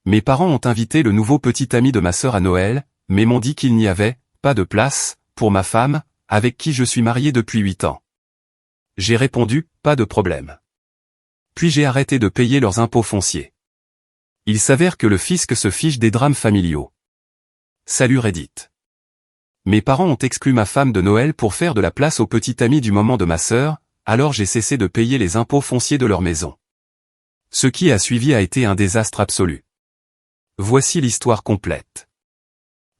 Mes parents ont invité le nouveau petit ami de ma sœur à Noël, mais m'ont dit qu'il n'y avait pas de place pour ma femme, avec qui je suis marié depuis 8 ans. J'ai répondu, pas de problème. Puis j'ai arrêté de payer leurs impôts fonciers. Il s'avère que le fisc se fiche des drames familiaux. Salut Reddit. Mes parents ont exclu ma femme de Noël pour faire de la place au petit ami du moment de ma sœur, alors j'ai cessé de payer les impôts fonciers de leur maison. Ce qui a suivi a été un désastre absolu. Voici l'histoire complète.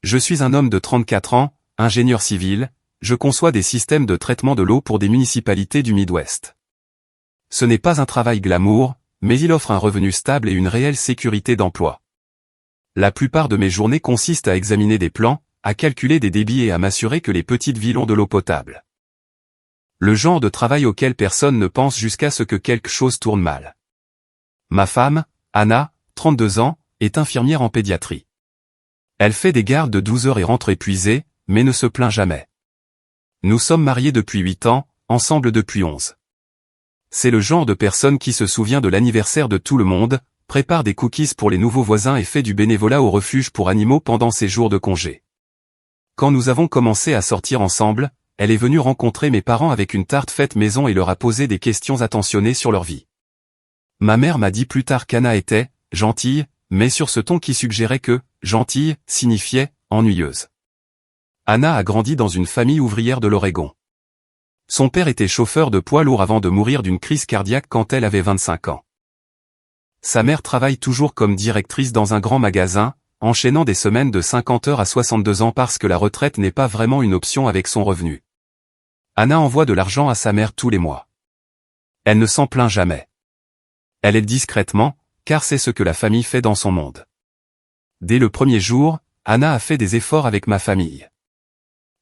Je suis un homme de 34 ans, ingénieur civil, je conçois des systèmes de traitement de l'eau pour des municipalités du Midwest. Ce n'est pas un travail glamour, mais il offre un revenu stable et une réelle sécurité d'emploi. La plupart de mes journées consistent à examiner des plans, à calculer des débits et à m'assurer que les petites villes ont de l'eau potable. Le genre de travail auquel personne ne pense jusqu'à ce que quelque chose tourne mal. Ma femme, Anna, 32 ans, est infirmière en pédiatrie. Elle fait des gardes de 12 heures et rentre épuisée, mais ne se plaint jamais. Nous sommes mariés depuis 8 ans, ensemble depuis 11. C'est le genre de personne qui se souvient de l'anniversaire de tout le monde, prépare des cookies pour les nouveaux voisins et fait du bénévolat au refuge pour animaux pendant ses jours de congé. Quand nous avons commencé à sortir ensemble, elle est venue rencontrer mes parents avec une tarte faite maison et leur a posé des questions attentionnées sur leur vie. Ma mère m'a dit plus tard qu'Anna était « gentille », mais sur ce ton qui suggérait que « gentille » signifiait « ennuyeuse ». Anna a grandi dans une famille ouvrière de l'Oregon. Son père était chauffeur de poids lourd avant de mourir d'une crise cardiaque quand elle avait 25 ans. Sa mère travaille toujours comme directrice dans un grand magasin, enchaînant des semaines de 50 heures à 62 ans parce que la retraite n'est pas vraiment une option avec son revenu. Anna envoie de l'argent à sa mère tous les mois. Elle ne s'en plaint jamais. Elle aide discrètement, car c'est ce que la famille fait dans son monde. Dès le premier jour, Anna a fait des efforts avec ma famille.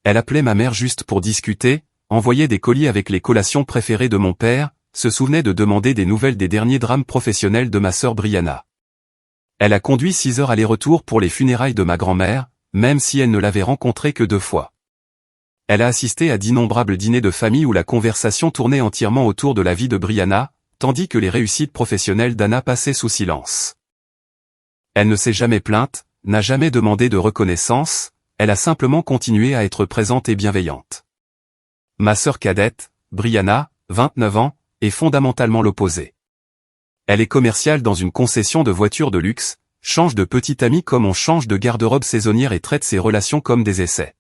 Elle appelait ma mère juste pour discuter, envoyait des colis avec les collations préférées de mon père, se souvenait de demander des nouvelles des derniers drames professionnels de ma sœur Brianna. Elle a conduit 6 heures aller-retour pour les funérailles de ma grand-mère, même si elle ne l'avait rencontrée que 2 fois. Elle a assisté à d'innombrables dîners de famille où la conversation tournait entièrement autour de la vie de Brianna, tandis que les réussites professionnelles d'Anna passaient sous silence. Elle ne s'est jamais plainte, n'a jamais demandé de reconnaissance, elle a simplement continué à être présente et bienveillante. Ma sœur cadette, Brianna, 29 ans, est fondamentalement l'opposé. Elle est commerciale dans une concession de voitures de luxe, change de petite amie comme on change de garde-robe saisonnière et traite ses relations comme des essais.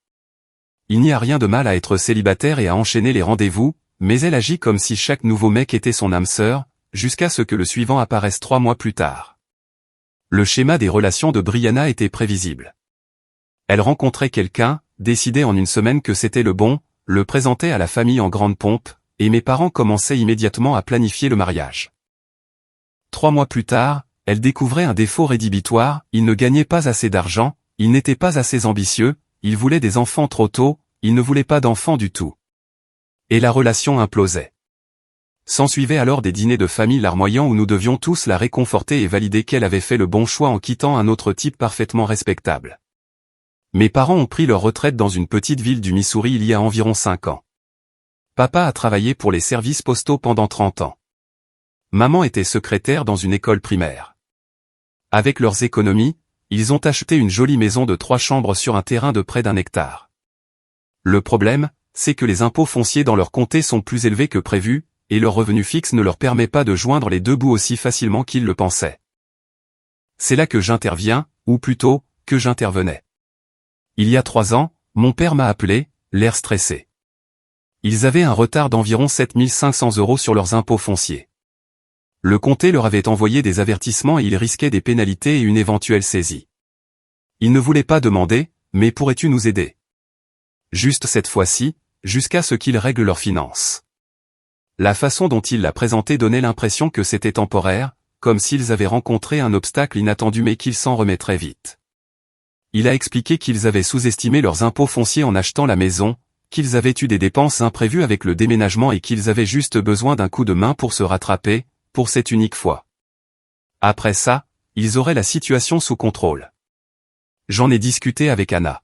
Il n'y a rien de mal à être célibataire et à enchaîner les rendez-vous, mais elle agit comme si chaque nouveau mec était son âme sœur, jusqu'à ce que le suivant apparaisse 3 mois plus tard. Le schéma des relations de Brianna était prévisible. Elle rencontrait quelqu'un, décidait en une semaine que c'était le bon, le présentait à la famille en grande pompe, et mes parents commençaient immédiatement à planifier le mariage. 3 mois plus tard, elle découvrait un défaut rédhibitoire, il ne gagnait pas assez d'argent, il n'était pas assez ambitieux, il voulait des enfants trop tôt, il ne voulait pas d'enfants du tout. Et la relation implosait. S'ensuivaient alors des dîners de famille larmoyants où nous devions tous la réconforter et valider qu'elle avait fait le bon choix en quittant un autre type parfaitement respectable. Mes parents ont pris leur retraite dans une petite ville du Missouri il y a environ 5 ans. Papa a travaillé pour les services postaux pendant 30 ans. Maman était secrétaire dans une école primaire. Avec leurs économies, ils ont acheté une jolie maison de 3 chambres sur un terrain de près d'1 hectare. Le problème, c'est que les impôts fonciers dans leur comté sont plus élevés que prévu, et leur revenu fixe ne leur permet pas de joindre les 2 bouts aussi facilement qu'ils le pensaient. C'est là que j'interviens, ou plutôt, que j'intervenais. Il y a 3 ans, mon père m'a appelé, l'air stressé. Ils avaient un retard d'environ 7 500 € sur leurs impôts fonciers. Le comté leur avait envoyé des avertissements et ils risquaient des pénalités et une éventuelle saisie. Ils ne voulaient pas demander, mais pourrais-tu nous aider? Juste cette fois-ci, jusqu'à ce qu'ils règlent leurs finances. La façon dont il l'a présenté donnait l'impression que c'était temporaire, comme s'ils avaient rencontré un obstacle inattendu mais qu'ils s'en remettraient vite. Il a expliqué qu'ils avaient sous-estimé leurs impôts fonciers en achetant la maison, qu'ils avaient eu des dépenses imprévues avec le déménagement et qu'ils avaient juste besoin d'un coup de main pour se rattraper, pour cette unique fois. Après ça, ils auraient la situation sous contrôle. J'en ai discuté avec Anna.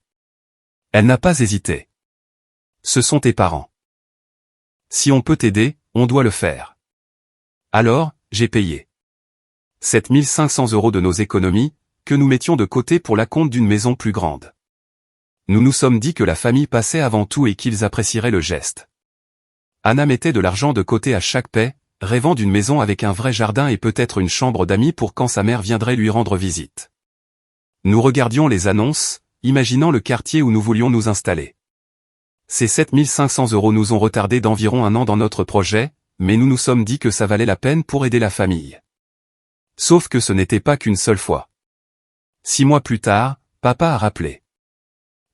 Elle n'a pas hésité. Ce sont tes parents. Si on peut t'aider, on doit le faire. Alors, j'ai payé 7 500 € de nos économies, que nous mettions de côté pour l'acompte d'une maison plus grande. Nous nous sommes dit que la famille passait avant tout et qu'ils apprécieraient le geste. Anna mettait de l'argent de côté à chaque paie, rêvant d'une maison avec un vrai jardin et peut-être une chambre d'amis pour quand sa mère viendrait lui rendre visite. Nous regardions les annonces, imaginant le quartier où nous voulions nous installer. Ces 7 500 € nous ont retardé d'environ 1 an dans notre projet, mais nous nous sommes dit que ça valait la peine pour aider la famille. Sauf que ce n'était pas qu'une seule fois. 6 mois plus tard, papa a rappelé.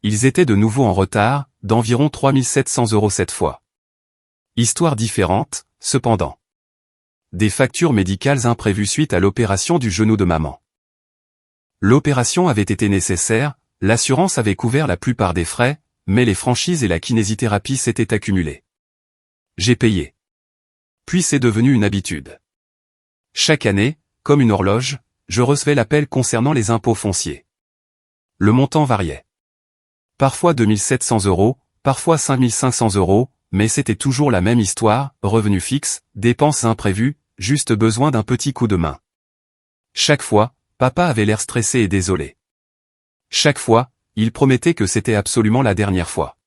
Ils étaient de nouveau en retard, d'environ 3 700 € cette fois. Histoire différente, cependant. Des factures médicales imprévues suite à l'opération du genou de maman. L'opération avait été nécessaire, l'assurance avait couvert la plupart des frais, mais les franchises et la kinésithérapie s'étaient accumulées. J'ai payé. Puis c'est devenu une habitude. Chaque année, comme une horloge, je recevais l'appel concernant les impôts fonciers. Le montant variait. Parfois 2 700 €, parfois 5 500 €, mais c'était toujours la même histoire, revenus fixes, dépenses imprévues, juste besoin d'un petit coup de main. Chaque fois, papa avait l'air stressé et désolé. Chaque fois, il promettait que c'était absolument la dernière fois.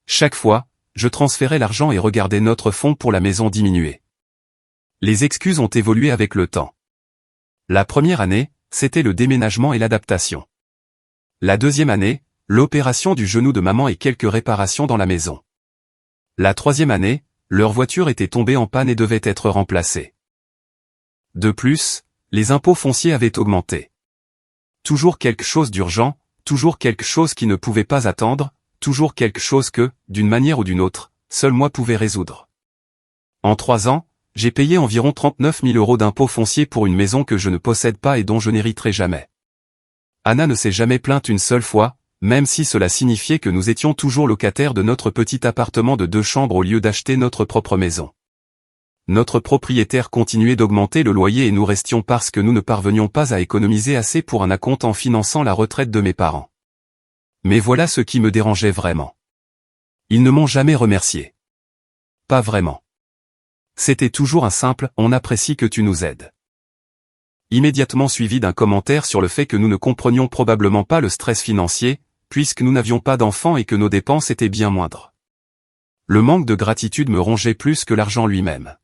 Chaque fois, je transférais l'argent et regardais notre fonds pour la maison diminuer. Les excuses ont évolué avec le temps. La première année, c'était le déménagement et l'adaptation. La deuxième année, l'opération du genou de maman et quelques réparations dans la maison. La troisième année, leur voiture était tombée en panne et devait être remplacée. De plus, les impôts fonciers avaient augmenté. Toujours quelque chose d'urgent, toujours quelque chose qui ne pouvait pas attendre, toujours quelque chose que, d'une manière ou d'une autre, seul moi pouvais résoudre. En 3 ans, j'ai payé environ 39 000 € d'impôts fonciers pour une maison que je ne possède pas et dont je n'hériterai jamais. Anna ne s'est jamais plainte une seule fois, même si cela signifiait que nous étions toujours locataires de notre petit appartement de 2 chambres au lieu d'acheter notre propre maison. Notre propriétaire continuait d'augmenter le loyer et nous restions parce que nous ne parvenions pas à économiser assez pour un acompte en finançant la retraite de mes parents. Mais voilà ce qui me dérangeait vraiment. Ils ne m'ont jamais remercié. Pas vraiment. C'était toujours un simple « on apprécie que tu nous aides ». Immédiatement suivi d'un commentaire sur le fait que nous ne comprenions probablement pas le stress financier, puisque nous n'avions pas d'enfants et que nos dépenses étaient bien moindres. Le manque de gratitude me rongeait plus que l'argent lui-même.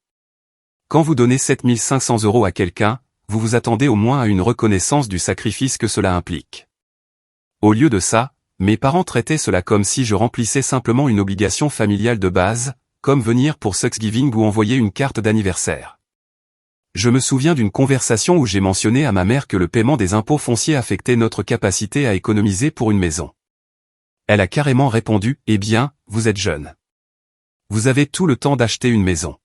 Quand vous donnez 7 500 € à quelqu'un, vous vous attendez au moins à une reconnaissance du sacrifice que cela implique. Au lieu de ça, mes parents traitaient cela comme si je remplissais simplement une obligation familiale de base, comme venir pour Thanksgiving ou envoyer une carte d'anniversaire. Je me souviens d'une conversation où j'ai mentionné à ma mère que le paiement des impôts fonciers affectait notre capacité à économiser pour une maison. Elle a carrément répondu « Eh bien, vous êtes jeune. Vous avez tout le temps d'acheter une maison.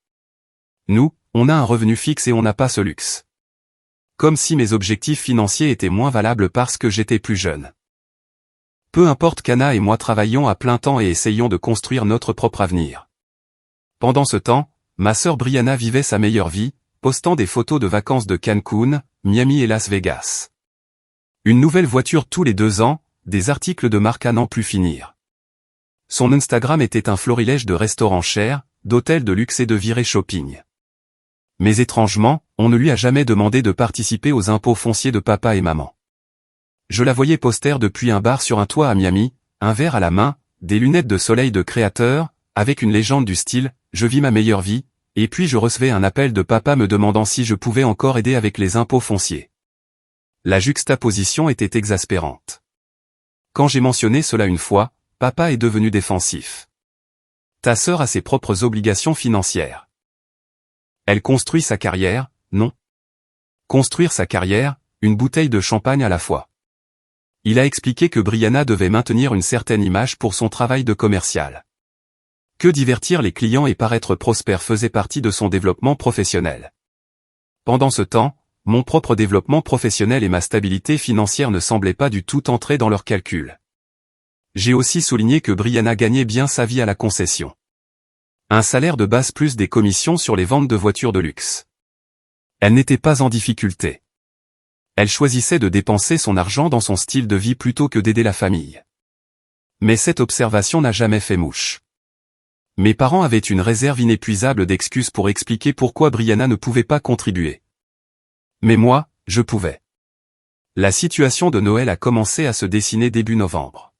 Nous, on a un revenu fixe et on n'a pas ce luxe. » Comme si mes objectifs financiers étaient moins valables parce que j'étais plus jeune. Peu importe qu'Anna et moi travaillions à plein temps et essayions de construire notre propre avenir. Pendant ce temps, ma sœur Brianna vivait sa meilleure vie, postant des photos de vacances de Cancun, Miami et Las Vegas. Une nouvelle voiture tous les 2 ans, des articles de marque à n'en plus finir. Son Instagram était un florilège de restaurants chers, d'hôtels de luxe et de virées shopping. Mais étrangement, on ne lui a jamais demandé de participer aux impôts fonciers de papa et maman. Je la voyais poster depuis un bar sur un toit à Miami, un verre à la main, des lunettes de soleil de créateur, avec une légende du style « Je vis ma meilleure vie », et puis je recevais un appel de papa me demandant si je pouvais encore aider avec les impôts fonciers. La juxtaposition était exaspérante. Quand j'ai mentionné cela une fois, papa est devenu défensif. Ta sœur a ses propres obligations financières. Elle construit sa carrière, non. Construire sa carrière, une bouteille de champagne à la fois. Il a expliqué que Brianna devait maintenir une certaine image pour son travail de commercial. Que divertir les clients et paraître prospère faisait partie de son développement professionnel. Pendant ce temps, mon propre développement professionnel et ma stabilité financière ne semblaient pas du tout entrer dans leurs calculs. J'ai aussi souligné que Brianna gagnait bien sa vie à la concession. Un salaire de base plus des commissions sur les ventes de voitures de luxe. Elle n'était pas en difficulté. Elle choisissait de dépenser son argent dans son style de vie plutôt que d'aider la famille. Mais cette observation n'a jamais fait mouche. Mes parents avaient une réserve inépuisable d'excuses pour expliquer pourquoi Brianna ne pouvait pas contribuer. Mais moi, je pouvais. La situation de Noël a commencé à se dessiner début novembre.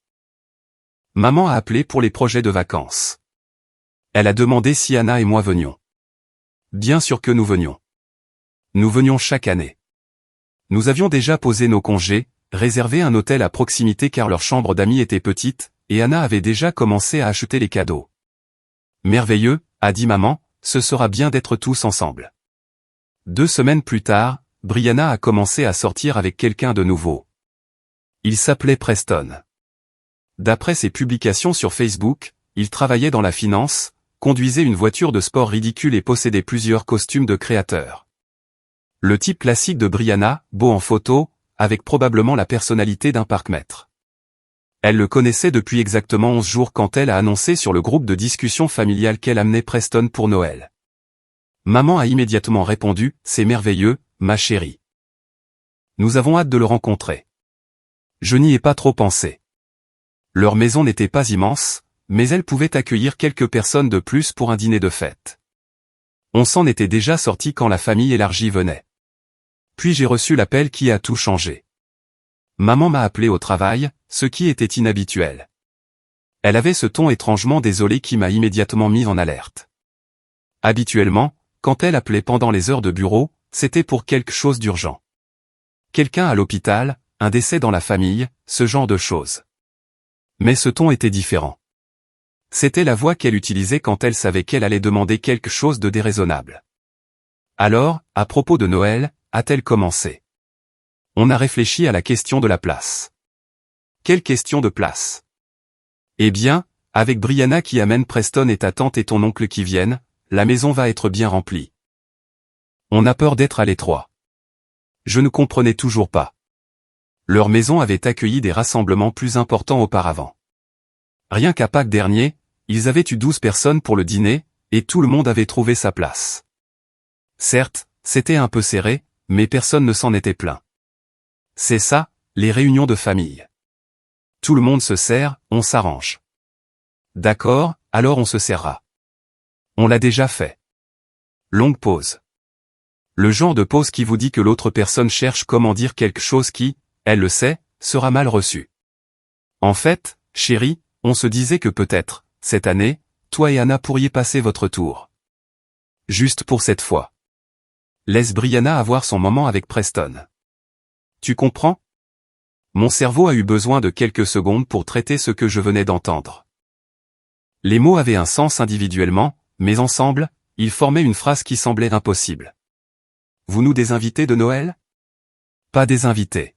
Maman a appelé pour les projets de vacances. Elle a demandé si Anna et moi venions. Bien sûr que nous venions. Nous venions chaque année. Nous avions déjà posé nos congés, réservé un hôtel à proximité car leur chambre d'amis était petite, et Anna avait déjà commencé à acheter les cadeaux. Merveilleux, a dit maman, ce sera bien d'être tous ensemble. 2 semaines plus tard, Brianna a commencé à sortir avec quelqu'un de nouveau. Il s'appelait Preston. D'après ses publications sur Facebook, il travaillait dans la finance, conduisait une voiture de sport ridicule et possédait plusieurs costumes de créateurs. Le type classique de Brianna, beau en photo, avec probablement la personnalité d'un parc-mètre. Elle le connaissait depuis exactement 11 jours quand elle a annoncé sur le groupe de discussion familiale qu'elle amenait Preston pour Noël. Maman a immédiatement répondu, c'est merveilleux, ma chérie. Nous avons hâte de le rencontrer. Je n'y ai pas trop pensé. Leur maison n'était pas immense, mais elle pouvait accueillir quelques personnes de plus pour un dîner de fête. On s'en était déjà sorti quand la famille élargie venait. Puis j'ai reçu l'appel qui a tout changé. Maman m'a appelé au travail, ce qui était inhabituel. Elle avait ce ton étrangement désolé qui m'a immédiatement mis en alerte. Habituellement, quand elle appelait pendant les heures de bureau, c'était pour quelque chose d'urgent. Quelqu'un à l'hôpital, un décès dans la famille, ce genre de choses. Mais ce ton était différent. C'était la voix qu'elle utilisait quand elle savait qu'elle allait demander quelque chose de déraisonnable. Alors, à propos de Noël, a-t-elle commencé? On a réfléchi à la question de la place. Quelle question de place? Eh bien, avec Brianna qui amène Preston et ta tante et ton oncle qui viennent, la maison va être bien remplie. On a peur d'être à l'étroit. Je ne comprenais toujours pas. Leur maison avait accueilli des rassemblements plus importants auparavant. Rien qu'à Pâques dernier, ils avaient eu 12 personnes pour le dîner, et tout le monde avait trouvé sa place. Certes, c'était un peu serré, mais personne ne s'en était plaint. C'est ça, les réunions de famille. Tout le monde se sert, on s'arrange. D'accord, alors on se serra. On l'a déjà fait. Longue pause. Le genre de pause qui vous dit que l'autre personne cherche comment dire quelque chose qui, elle le sait, sera mal reçu. En fait, chérie, on se disait que peut-être, cette année, toi et Anna pourriez passer votre tour. Juste pour cette fois. Laisse Brianna avoir son moment avec Preston. Tu comprends? Mon cerveau a eu besoin de quelques secondes pour traiter ce que je venais d'entendre. Les mots avaient un sens individuellement, mais ensemble, ils formaient une phrase qui semblait impossible. Vous nous des invités de Noël? Pas des invités.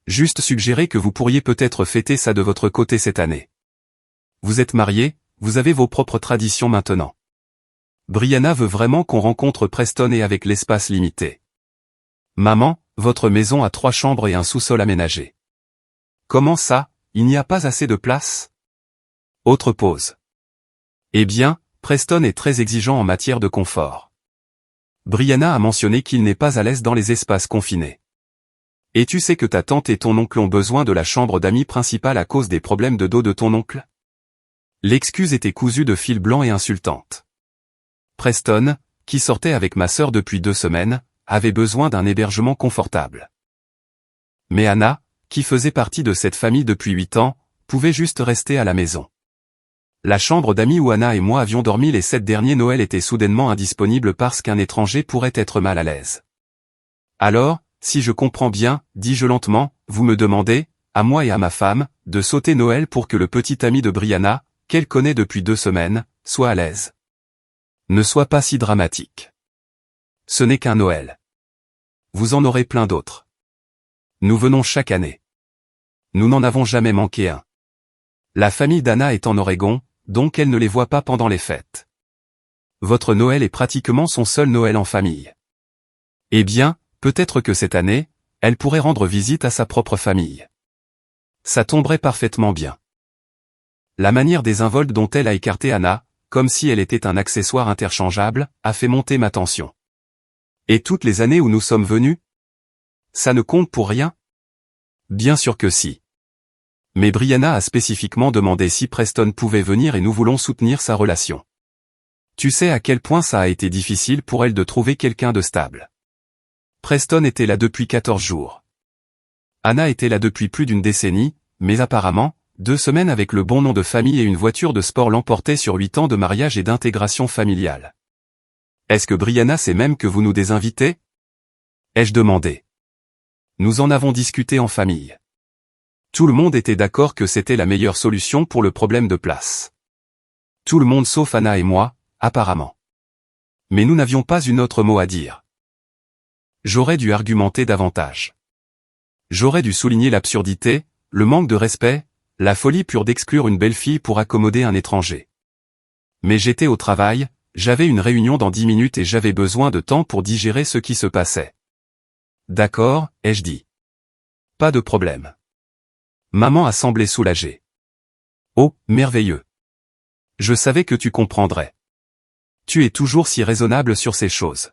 Juste suggérer que vous pourriez peut-être fêter ça de votre côté cette année. Vous êtes mariés, vous avez vos propres traditions maintenant. Brianna veut vraiment qu'on rencontre Preston et avec l'espace limité. Maman, votre maison a 3 chambres et un sous-sol aménagé. Comment ça, il n'y a pas assez de place? Autre pause. Eh bien, Preston est très exigeant en matière de confort. Brianna a mentionné qu'il n'est pas à l'aise dans les espaces confinés. Et tu sais que ta tante et ton oncle ont besoin de la chambre d'amis principale à cause des problèmes de dos de ton oncle? L'excuse était cousue de fil blanc et insultante. Preston, qui sortait avec ma sœur depuis 2 semaines, avait besoin d'un hébergement confortable. Mais Anna, qui faisait partie de cette famille depuis 8 ans, pouvait juste rester à la maison. La chambre d'amis où Anna et moi avions dormi les 7 derniers Noëls était soudainement indisponible parce qu'un étranger pourrait être mal à l'aise. Alors, si je comprends bien, dis-je lentement, vous me demandez, à moi et à ma femme, de sauter Noël pour que le petit ami de Brianna, qu'elle connaît depuis 2 semaines, soit à l'aise. Ne sois pas si dramatique. Ce n'est qu'un Noël. Vous en aurez plein d'autres. Nous venons chaque année. Nous n'en avons jamais manqué un. La famille d'Anna est en Oregon, donc elle ne les voit pas pendant les fêtes. Votre Noël est pratiquement son seul Noël en famille. Eh bien, peut-être que cette année, elle pourrait rendre visite à sa propre famille. Ça tomberait parfaitement bien. La manière désinvolte dont elle a écarté Anna, comme si elle était un accessoire interchangeable, a fait monter ma tension. Et toutes les années où nous sommes venus? Ça ne compte pour rien? Bien sûr que si. Mais Brianna a spécifiquement demandé si Preston pouvait venir et nous voulons soutenir sa relation. Tu sais à quel point ça a été difficile pour elle de trouver quelqu'un de stable. Preston était là depuis 14 jours. Anna était là depuis plus d'une décennie, mais apparemment, 2 semaines avec le bon nom de famille et une voiture de sport l'emportaient sur 8 ans de mariage et d'intégration familiale. Est-ce que Brianna sait même que vous nous désinvitez? Ai-je demandé. Nous en avons discuté en famille. Tout le monde était d'accord que c'était la meilleure solution pour le problème de place. Tout le monde sauf Anna et moi, apparemment. Mais nous n'avions pas une autre mot à dire. J'aurais dû argumenter davantage. J'aurais dû souligner l'absurdité, le manque de respect, la folie pure d'exclure une belle fille pour accommoder un étranger. Mais j'étais au travail, j'avais une réunion dans 10 minutes et j'avais besoin de temps pour digérer ce qui se passait. D'accord, ai-je dit. Pas de problème. Maman a semblé soulagée. Oh, merveilleux. Je savais que tu comprendrais. Tu es toujours si raisonnable sur ces choses.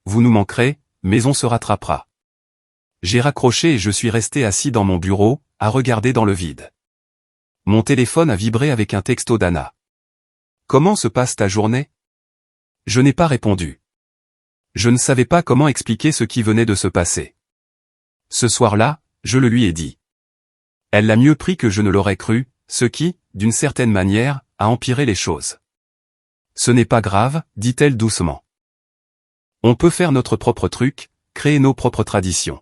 Vous nous manquerez, mais on se rattrapera. J'ai raccroché et je suis resté assis dans mon bureau, à regarder dans le vide. Mon téléphone a vibré avec un texto d'Anna. Comment se passe ta journée? Je n'ai pas répondu. Je ne savais pas comment expliquer ce qui venait de se passer. Ce soir-là, je le lui ai dit. Elle l'a mieux pris que je ne l'aurais cru, ce qui, d'une certaine manière, a empiré les choses. Ce n'est pas grave, dit-elle doucement. On peut faire notre propre truc, créer nos propres traditions.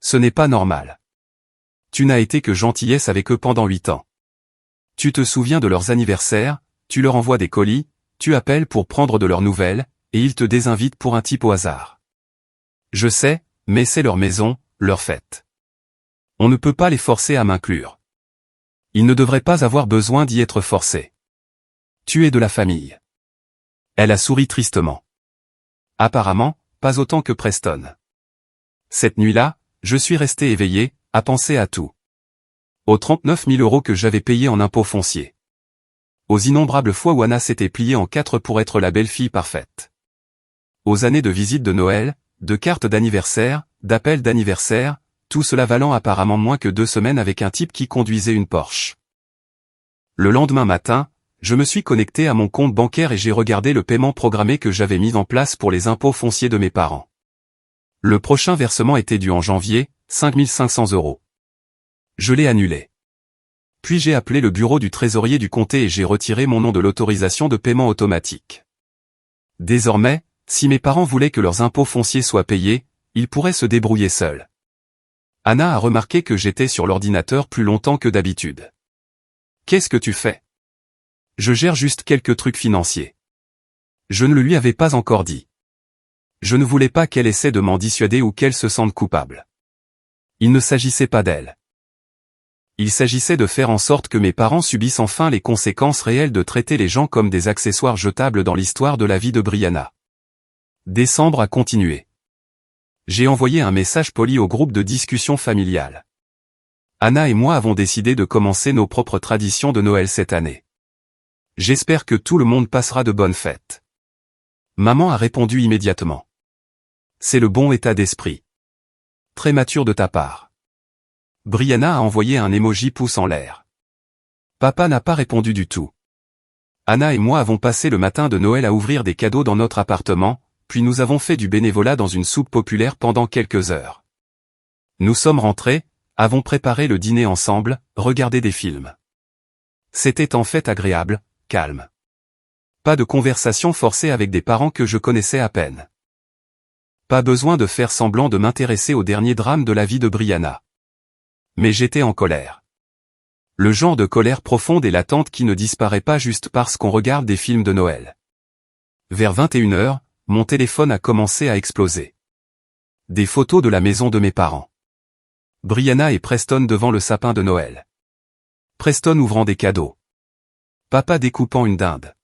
Ce n'est pas normal. Tu n'as été que gentillesse avec eux pendant 8 ans. Tu te souviens de leurs anniversaires, tu leur envoies des colis, tu appelles pour prendre de leurs nouvelles, et ils te désinvitent pour un type au hasard. Je sais, mais c'est leur maison, leur fête. On ne peut pas les forcer à m'inclure. Ils ne devraient pas avoir besoin d'y être forcés. Tu es de la famille. Elle a souri tristement. Apparemment, pas autant que Preston. Cette nuit-là, je suis resté éveillé, à penser à tout. Aux 39 000 € que j'avais payés en impôts fonciers. Aux innombrables fois où Anna s'était pliée en 4 pour être la belle-fille parfaite. Aux années de visites de Noël, de cartes d'anniversaire, d'appels d'anniversaire, tout cela valant apparemment moins que 2 semaines avec un type qui conduisait une Porsche. Le lendemain matin, je me suis connecté à mon compte bancaire et j'ai regardé le paiement programmé que j'avais mis en place pour les impôts fonciers de mes parents. Le prochain versement était dû en janvier, 5 500 €. Je l'ai annulé. Puis j'ai appelé le bureau du trésorier du comté et j'ai retiré mon nom de l'autorisation de paiement automatique. Désormais, si mes parents voulaient que leurs impôts fonciers soient payés, ils pourraient se débrouiller seuls. Anna a remarqué que j'étais sur l'ordinateur plus longtemps que d'habitude. Qu'est-ce que tu fais? Je gère juste quelques trucs financiers. Je ne le lui avais pas encore dit. Je ne voulais pas qu'elle essaie de m'en dissuader ou qu'elle se sente coupable. Il ne s'agissait pas d'elle. Il s'agissait de faire en sorte que mes parents subissent enfin les conséquences réelles de traiter les gens comme des accessoires jetables dans l'histoire de la vie de Brianna. Décembre a continué. J'ai envoyé un message poli au groupe de discussion familiale. Anna et moi avons décidé de commencer nos propres traditions de Noël cette année. J'espère que tout le monde passera de bonnes fêtes. Maman a répondu immédiatement. C'est le bon état d'esprit. Très mature de ta part. Brianna a envoyé un emoji pouce en l'air. Papa n'a pas répondu du tout. Anna et moi avons passé le matin de Noël à ouvrir des cadeaux dans notre appartement, puis nous avons fait du bénévolat dans une soupe populaire pendant quelques heures. Nous sommes rentrés, avons préparé le dîner ensemble, regardé des films. C'était en fait agréable, calme. Pas de conversation forcée avec des parents que je connaissais à peine. Pas besoin de faire semblant de m'intéresser au dernier drame de la vie de Brianna. Mais j'étais en colère. Le genre de colère profonde et latente qui ne disparaît pas juste parce qu'on regarde des films de Noël. Vers 21 h, mon téléphone a commencé à exploser. Des photos de la maison de mes parents. Brianna et Preston devant le sapin de Noël. Preston ouvrant des cadeaux. Papa découpant une dinde.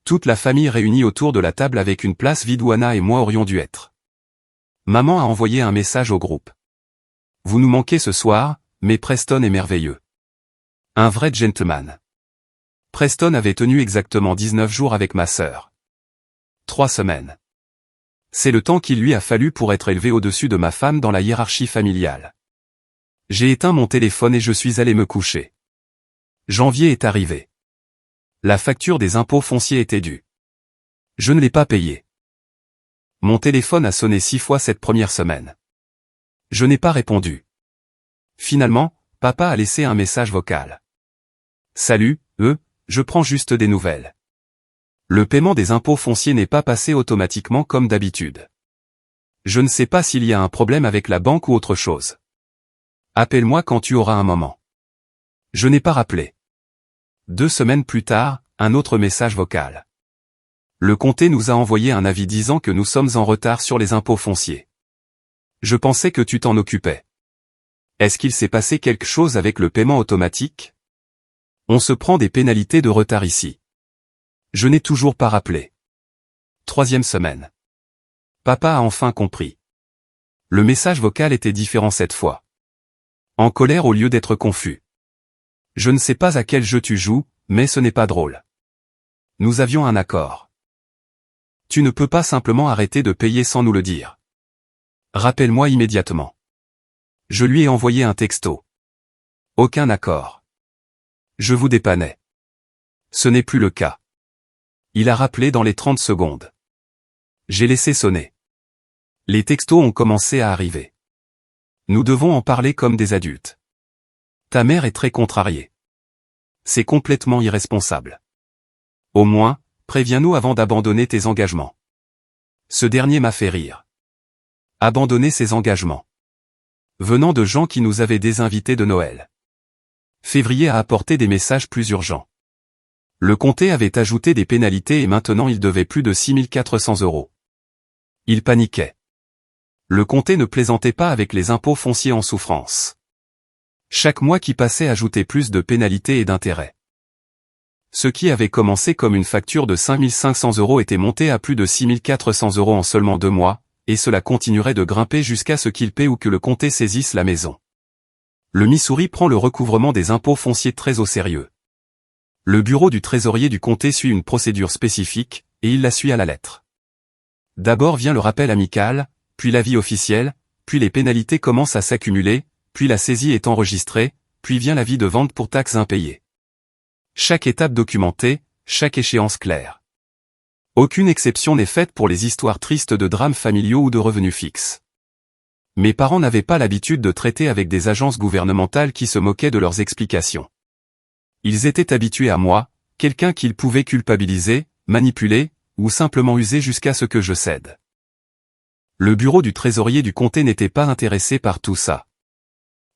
Toute la famille réunie autour de la table avec une place vide où Anna et moi aurions dû être. Maman a envoyé un message au groupe. Vous nous manquez ce soir, mais Preston est merveilleux. Un vrai gentleman. Preston avait tenu exactement 19 jours avec ma sœur. 3 semaines. C'est le temps qu'il lui a fallu pour être élevé au-dessus de ma femme dans la hiérarchie familiale. J'ai éteint mon téléphone et je suis allé me coucher. Janvier est arrivé. La facture des impôts fonciers était due. Je ne l'ai pas payée. Mon téléphone a sonné 6 fois cette première semaine. Je n'ai pas répondu. Finalement, papa a laissé un message vocal. Salut, je prends juste des nouvelles. Le paiement des impôts fonciers n'est pas passé automatiquement comme d'habitude. Je ne sais pas s'il y a un problème avec la banque ou autre chose. Appelle-moi quand tu auras un moment. Je n'ai pas rappelé. 2 semaines plus tard, un autre message vocal. Le comté nous a envoyé un avis disant que nous sommes en retard sur les impôts fonciers. Je pensais que tu t'en occupais. Est-ce qu'il s'est passé quelque chose avec le paiement automatique? On se prend des pénalités de retard ici. Je n'ai toujours pas rappelé. 3e semaine. Papa a enfin compris. Le message vocal était différent cette fois. En colère au lieu d'être confus. Je ne sais pas à quel jeu tu joues, mais ce n'est pas drôle. Nous avions un accord. Tu ne peux pas simplement arrêter de payer sans nous le dire. Rappelle-moi immédiatement. Je lui ai envoyé un texto. Aucun accord. Je vous dépannais. Ce n'est plus le cas. Il a rappelé dans les 30 secondes. J'ai laissé sonner. Les textos ont commencé à arriver. Nous devons en parler comme des adultes. Ta mère est très contrariée. C'est complètement irresponsable. Au moins, préviens-nous avant d'abandonner tes engagements. Ce dernier m'a fait rire. Abandonner ses engagements. Venant de gens qui nous avaient désinvités de Noël. Février a apporté des messages plus urgents. Le comté avait ajouté des pénalités et maintenant il devait plus de 6 400 €. Il paniquait. Le comté ne plaisantait pas avec les impôts fonciers en souffrance. Chaque mois qui passait ajoutait plus de pénalités et d'intérêts. Ce qui avait commencé comme une facture de 5 500 € était monté à plus de 6 400 € en seulement 2 mois, et cela continuerait de grimper jusqu'à ce qu'il paie ou que le comté saisisse la maison. Le Missouri prend le recouvrement des impôts fonciers très au sérieux. Le bureau du trésorier du comté suit une procédure spécifique, et il la suit à la lettre. D'abord vient le rappel amical, puis l'avis officiel, puis les pénalités commencent à s'accumuler, puis la saisie est enregistrée, puis vient l'avis de vente pour taxes impayées. Chaque étape documentée, chaque échéance claire. Aucune exception n'est faite pour les histoires tristes de drames familiaux ou de revenus fixes. Mes parents n'avaient pas l'habitude de traiter avec des agences gouvernementales qui se moquaient de leurs explications. Ils étaient habitués à moi, quelqu'un qu'ils pouvaient culpabiliser, manipuler, ou simplement user jusqu'à ce que je cède. Le bureau du trésorier du comté n'était pas intéressé par tout ça.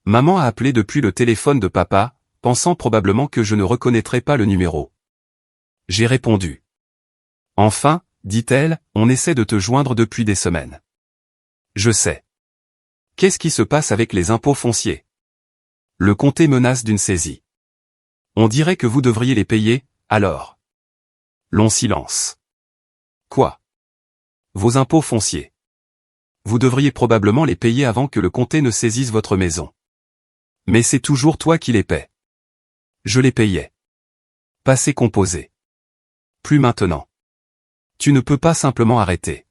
Maman a appelé depuis le téléphone de papa, pensant probablement que je ne reconnaîtrais pas le numéro. J'ai répondu. Enfin, dit-elle, on essaie de te joindre depuis des semaines. Je sais. Qu'est-ce qui se passe avec les impôts fonciers? Le comté menace d'une saisie. On dirait que vous devriez les payer, alors. Long silence. Quoi? Vos impôts fonciers. Vous devriez probablement les payer avant que le comté ne saisisse votre maison. Mais c'est toujours toi qui les paies. Je les payais. Passé composé. Plus maintenant. Tu ne peux pas simplement arrêter.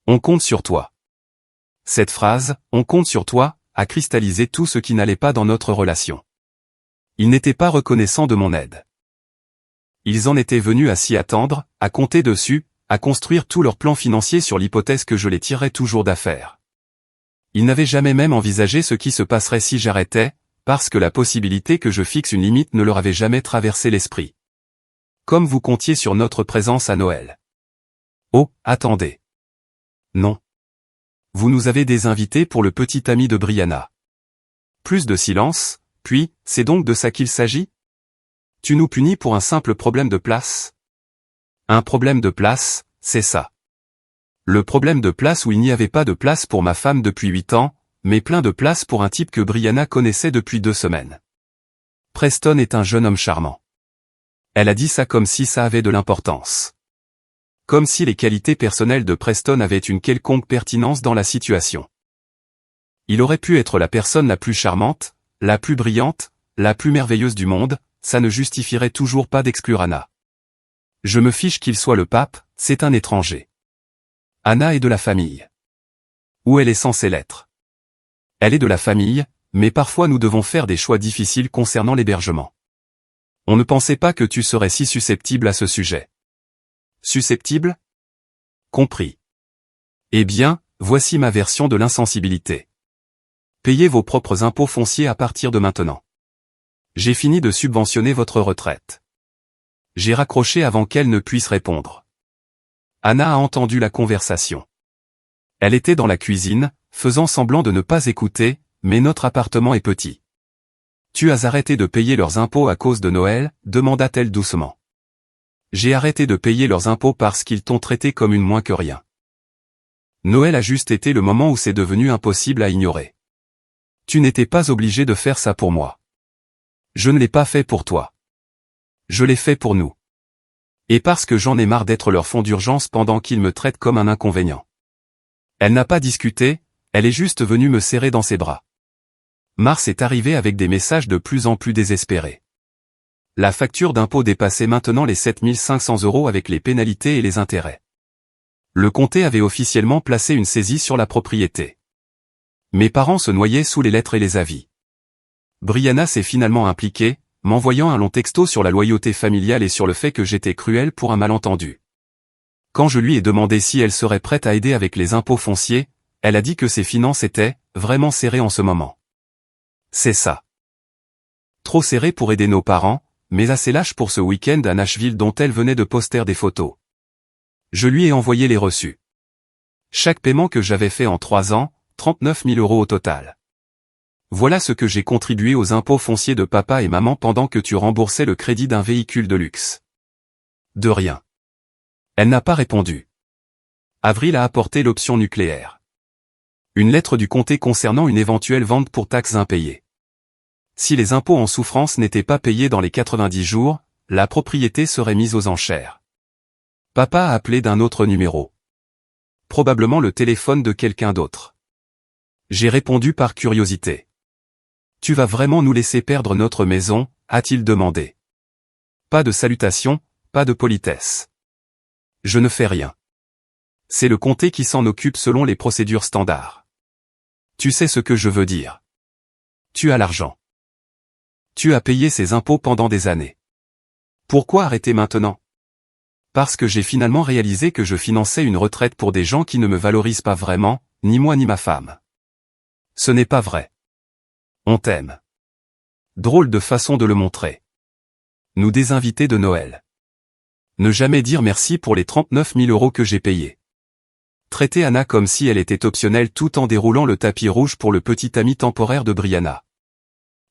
On compte sur toi. Cette phrase, on compte sur toi, a cristallisé tout ce qui n'allait pas dans notre relation. Ils n'étaient pas reconnaissants de mon aide. Ils en étaient venus à s'y attendre, à compter dessus, à construire tout leur plan financier sur l'hypothèse que je les tirerais toujours d'affaire. Ils n'avaient jamais même envisagé ce qui se passerait si j'arrêtais, parce que la possibilité que je fixe une limite ne leur avait jamais traversé l'esprit. Comme vous comptiez sur notre présence à Noël. Oh, attendez. Non. Vous nous avez désinvités pour le petit ami de Brianna. Plus de silence, puis, c'est donc de ça qu'il s'agit? Tu nous punis pour un simple problème de place? Un problème de place, c'est ça. Le problème de place où il n'y avait pas de place pour ma femme depuis 8 ans, mais plein de place pour un type que Brianna connaissait depuis 2 semaines. Preston est un jeune homme charmant. Elle a dit ça comme si ça avait de l'importance. Comme si les qualités personnelles de Preston avaient une quelconque pertinence dans la situation. Il aurait pu être la personne la plus charmante, la plus brillante, la plus merveilleuse du monde, ça ne justifierait toujours pas d'exclure Anna. Je me fiche qu'il soit le pape, c'est un étranger. Anna est de la famille. Ou elle est censée l'être. Elle est de la famille, mais parfois nous devons faire des choix difficiles concernant l'hébergement. On ne pensait pas que tu serais si susceptible à ce sujet. Susceptible? Compris. Eh bien, voici ma version de l'insensibilité. Payez vos propres impôts fonciers à partir de maintenant. J'ai fini de subventionner votre retraite. J'ai raccroché avant qu'elle ne puisse répondre. Anna a entendu la conversation. Elle était dans la cuisine, faisant semblant de ne pas écouter, mais notre appartement est petit. Tu as arrêté de payer leurs impôts à cause de Noël, demanda-t-elle doucement. J'ai arrêté de payer leurs impôts parce qu'ils t'ont traité comme une moins que rien. Noël a juste été le moment où c'est devenu impossible à ignorer. Tu n'étais pas obligé de faire ça pour moi. Je ne l'ai pas fait pour toi. Je l'ai fait pour nous. Et parce que j'en ai marre d'être leur fonds d'urgence pendant qu'ils me traitent comme un inconvénient. Elle n'a pas discuté, elle est juste venue me serrer dans ses bras. Mars est arrivé avec des messages de plus en plus désespérés. La facture d'impôt dépassait maintenant les 7 500 € avec les pénalités et les intérêts. Le comté avait officiellement placé une saisie sur la propriété. Mes parents se noyaient sous les lettres et les avis. Brianna s'est finalement impliquée, m'envoyant un long texto sur la loyauté familiale et sur le fait que j'étais cruel pour un malentendu. Quand je lui ai demandé si elle serait prête à aider avec les impôts fonciers, elle a dit que ses finances étaient vraiment serrées en ce moment. C'est ça. Trop serrées pour aider nos parents, mais assez lâches pour ce week-end à Nashville dont elle venait de poster des photos. Je lui ai envoyé les reçus. Chaque paiement que j'avais fait en 3 ans, 39 000 € au total. Voilà ce que j'ai contribué aux impôts fonciers de papa et maman pendant que tu remboursais le crédit d'un véhicule de luxe. De rien. Elle n'a pas répondu. Avril a apporté l'option nucléaire. Une lettre du comté concernant une éventuelle vente pour taxes impayées. Si les impôts en souffrance n'étaient pas payés dans les 90 jours, la propriété serait mise aux enchères. Papa a appelé d'un autre numéro. Probablement le téléphone de quelqu'un d'autre. J'ai répondu par curiosité. Tu vas vraiment nous laisser perdre notre maison, a-t-il demandé. Pas de salutation, pas de politesse. Je ne fais rien. C'est le comté qui s'en occupe selon les procédures standards. Tu sais ce que je veux dire. Tu as l'argent. Tu as payé ces impôts pendant des années. Pourquoi arrêter maintenant? Parce que j'ai finalement réalisé que je finançais une retraite pour des gens qui ne me valorisent pas vraiment, ni moi ni ma femme. Ce n'est pas vrai. On t'aime. Drôle de façon de le montrer. Nous désinviter de Noël. Ne jamais dire merci pour les 39 000 € que j'ai payés. Traiter Anna comme si elle était optionnelle tout en déroulant le tapis rouge pour le petit ami temporaire de Brianna.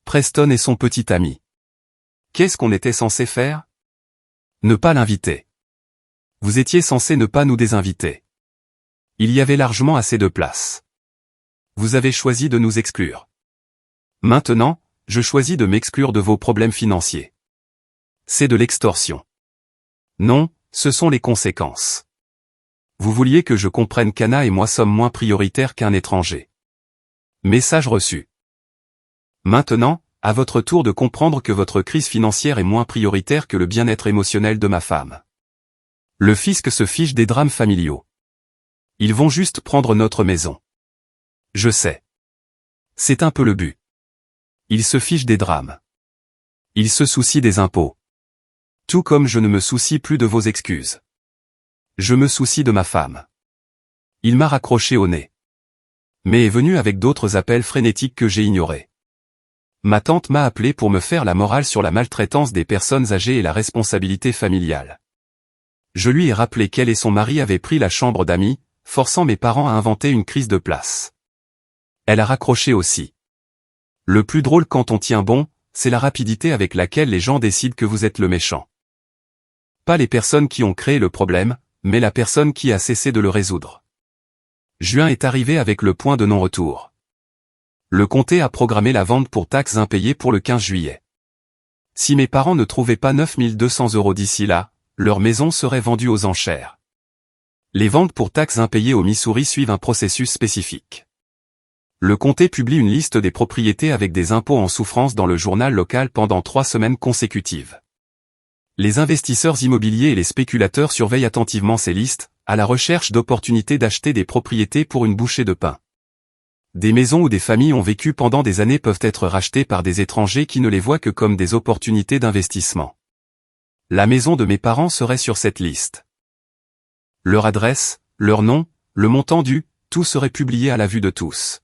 Preston et son petit ami. Qu'est-ce qu'on était censé faire? Ne pas l'inviter. Vous étiez censé ne pas nous désinviter. Il y avait largement assez de place. Vous avez choisi de nous exclure. Maintenant, je choisis de m'exclure de vos problèmes financiers. C'est de l'extorsion. Non, ce sont les conséquences. Vous vouliez que je comprenne qu'Anna et moi sommes moins prioritaires qu'un étranger. Message reçu. Maintenant, à votre tour de comprendre que votre crise financière est moins prioritaire que le bien-être émotionnel de ma femme. Le fisc se fiche des drames familiaux. Ils vont juste prendre notre maison. Je sais. C'est un peu le but. Ils se fichent des drames. Ils se soucient des impôts. Tout comme je ne me soucie plus de vos excuses. Je me soucie de ma femme. Il m'a raccroché au nez. Mais est venu avec d'autres appels frénétiques que j'ai ignorés. Ma tante m'a appelé pour me faire la morale sur la maltraitance des personnes âgées et la responsabilité familiale. Je lui ai rappelé qu'elle et son mari avaient pris la chambre d'amis, forçant mes parents à inventer une crise de place. Elle a raccroché aussi. Le plus drôle quand on tient bon, c'est la rapidité avec laquelle les gens décident que vous êtes le méchant. Pas les personnes qui ont créé le problème, mais la personne qui a cessé de le résoudre. Juin est arrivé avec le point de non-retour. Le comté a programmé la vente pour taxes impayées pour le 15 juillet. Si mes parents ne trouvaient pas 9 200 € d'ici là, leur maison serait vendue aux enchères. Les ventes pour taxes impayées au Missouri suivent un processus spécifique. Le comté publie une liste des propriétés avec des impôts en souffrance dans le journal local pendant 3 semaines consécutives. Les investisseurs immobiliers et les spéculateurs surveillent attentivement ces listes, à la recherche d'opportunités d'acheter des propriétés pour une bouchée de pain. Des maisons où des familles ont vécu pendant des années peuvent être rachetées par des étrangers qui ne les voient que comme des opportunités d'investissement. La maison de mes parents serait sur cette liste. Leur adresse, leur nom, le montant dû, tout serait publié à la vue de tous.